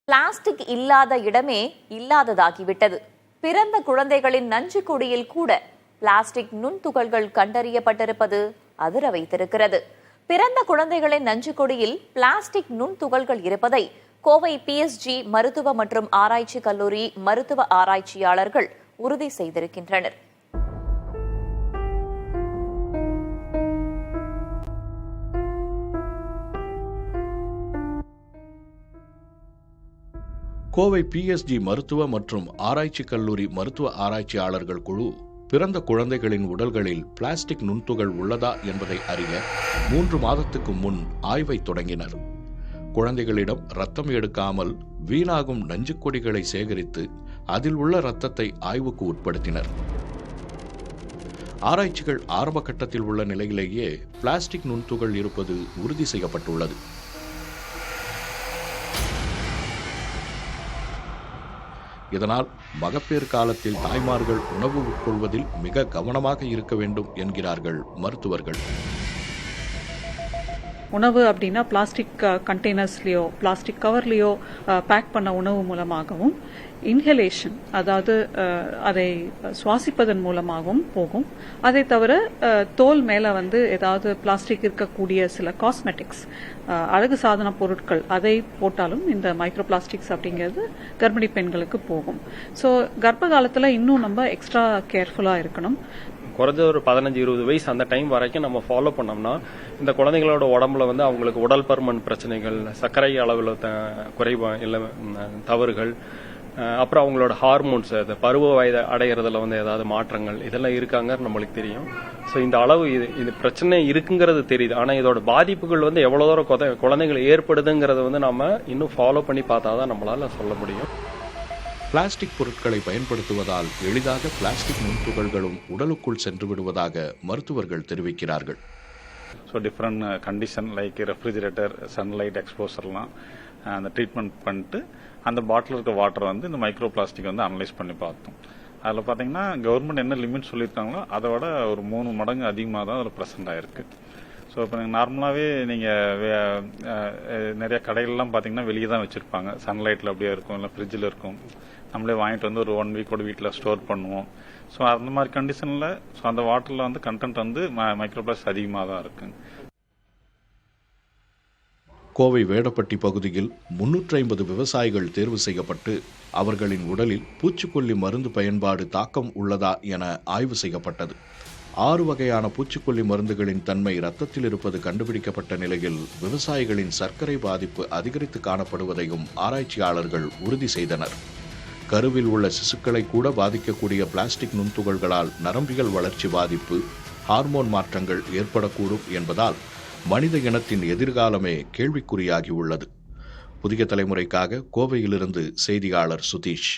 Plastic இல்லாத இடமே இல்லாததாகிவிட்டது. பிறந்த குழந்தைகளின் நஞ்சு கொடியில் கூட பிளாஸ்டிக் நுண்துகள்கள் கண்டறியப்பட்டிருப்பது அதிர வைத்திருக்கிறது. பிறந்த குழந்தைகளின் நஞ்சு கொடியில் பிளாஸ்டிக் நுண்துகள்கள் இருப்பதை கோவை PSG மருத்துவ மற்றும் ஆராய்ச்சி கல்லூரி மருத்துவ ஆராய்ச்சியாளர்கள் உறுதி செய்திருக்கின்றனர். கோவை PSG மருத்துவ மற்றும் ஆராய்ச்சி கல்லூரி மருத்துவ ஆராய்ச்சியாளர்கள் குழு பிறந்த குழந்தைகளின் உடல்களில் பிளாஸ்டிக் நுண்துகள் உள்ளதா என்பதை அறிய 3 மாதத்துக்கு முன் ஆய்வை தொடங்கினர். குழந்தைகளிடம் ரத்தம் எடுக்காமல் வீணாகும் நஞ்சுக்கொடிகளை சேகரித்து அதில் உள்ள ரத்தத்தை ஆய்வுக்கு உட்படுத்தினர். ஆராய்ச்சிகள் ஆரம்ப கட்டத்தில் உள்ள நிலையிலேயே பிளாஸ்டிக் நுண்துகள் இருப்பது உறுதி செய்யப்பட்டுள்ளது. இதனால் மகப்பேறு காலத்தில் தாய்மார்கள் உணவு உட்கொள்வதில் மிக கவனமாக இருக்க வேண்டும் என்கிறார்கள் மருத்துவர்கள். உணவு அப்படின்னா பிளாஸ்டிக் கண்டெய்னர்ஸ்லேயோ பிளாஸ்டிக் கவர்லேயோ பேக் பண்ண உணவு மூலமாகவும், இன்ஹலேஷன் அதாவது அதை சுவாசிப்பதன் மூலமாகவும் போகும். அதை தவிர தோல் மேலே ஏதாவது பிளாஸ்டிக் இருக்கக்கூடிய சில காஸ்மெட்டிக்ஸ், அழகு சாதன பொருட்கள் அதை போட்டாலும் இந்த மைக்ரோ பிளாஸ்டிக்ஸ் அப்படிங்கிறது கர்ப்பிணி பெண்களுக்கு போகும். ஸோ கர்ப்ப காலத்தில் இன்னும் நம்ம எக்ஸ்ட்ரா கேர்ஃபுல்லாக இருக்கணும். குறைஞ்ச ஒரு 15-20 வயசு அந்த டைம் வரைக்கும் நம்ம ஃபாலோ பண்ணோம்னா இந்த குழந்தைகளோட உடம்புல அவங்களுக்கு உடல் பருமன் பிரச்சனைகள், சர்க்கரை அளவில் குறைவா இல்லை தவறுகள், அப்புறம் அவங்களோட ஹார்மோன்ஸ், இந்த பருவ வயது அடைகிறதுல ஏதாவது மாற்றங்கள் இதெல்லாம் இருக்காங்க நம்மளுக்கு தெரியும். ஸோ இந்த அளவு இது பிரச்சனை இருக்குங்கிறது தெரியுது. ஆனால் இதோட பாதிப்புகள் எவ்வளோ தூரம் குழந்தைகள் ஏற்படுதுங்கிறத நம்ம இன்னும் ஃபாலோ பண்ணி பார்த்தா தான் நம்மளால சொல்ல முடியும். பிளாஸ்டிக் பொருட்களை பயன்படுத்துவதால் எளிதாக பிளாஸ்டிக் நுண்துகள்களும் உடலுக்குள் சென்று விடுவதாக மருத்துவர்கள் தெரிவிக்கிறார்கள். So different condition like refrigerator, sunlight எக்ஸ்போசர்லாம் அந்த ட்ரீட்மெண்ட் பண்ணிட்டு அந்த பாட்டில் இருக்க வாட்டர் இந்த மைக்ரோ பிளாஸ்டிக் அனலைஸ் பண்ணி பார்த்தோம். அதில் பார்த்தீங்கன்னா கவர்மெண்ட் என்ன லிமிட் சொல்லியிருக்காங்களோ அதை விட ஒரு 3 மடங்கு அதிகமாக தான் அதில் ப்ரெசென்ட் ஆயிருக்கு. ஸோ இப்போ நார்மலாகவே நீங்கள் நிறைய கடைகள்லாம் பார்த்தீங்கன்னா வெளியே தான் வச்சுருப்பாங்க. சன்லைட்டில் அப்படியே இருக்கும், இல்லை ஃப்ரிட்ஜில் இருக்கும். நம்மளே வாங்கிட்டு ஒரு 1 வீக்கோட வீட்டில் ஸ்டோர் பண்ணுவோம். ஸோ அந்த மாதிரி கண்டிஷனில் ஸோ அந்த வாட்டரில் கண்டென்ட் மைக்ரோ பிளாஸ்டிக் அதிகமாக தான் இருக்கு. கோவை வேடப்பட்டி பகுதியில் 350 விவசாயிகள் தேர்வு செய்யப்பட்டு அவர்களின் உடலில் பூச்சிக்கொல்லி மருந்து பயன்பாடு தாக்கம் உள்ளதா என ஆய்வு செய்யப்பட்டது. 6 வகையான பூச்சிக்கொல்லி மருந்துகளின் தன்மை இரத்தத்தில் இருப்பது கண்டுபிடிக்கப்பட்ட நிலையில் விவசாயிகளின் சர்க்கரை பாதிப்பு அதிகரித்து காணப்படுவதையும் ஆராய்ச்சியாளர்கள் உறுதி செய்தனர். கருவில் உள்ள சிசுக்களை கூட பாதிக்கக்கூடிய பிளாஸ்டிக் நுண்துகள்களால் நரம்பியல் வளர்ச்சி பாதிப்பு, ஹார்மோன் மாற்றங்கள் ஏற்படக்கூடும் என்பதால் மனித இனத்தின் எதிர்காலமே கேள்விக்குறியாகியுள்ளது. புதிய தலைமுறைக்காக கோவையிலிருந்து செய்தியாளர் சுதீஷ்.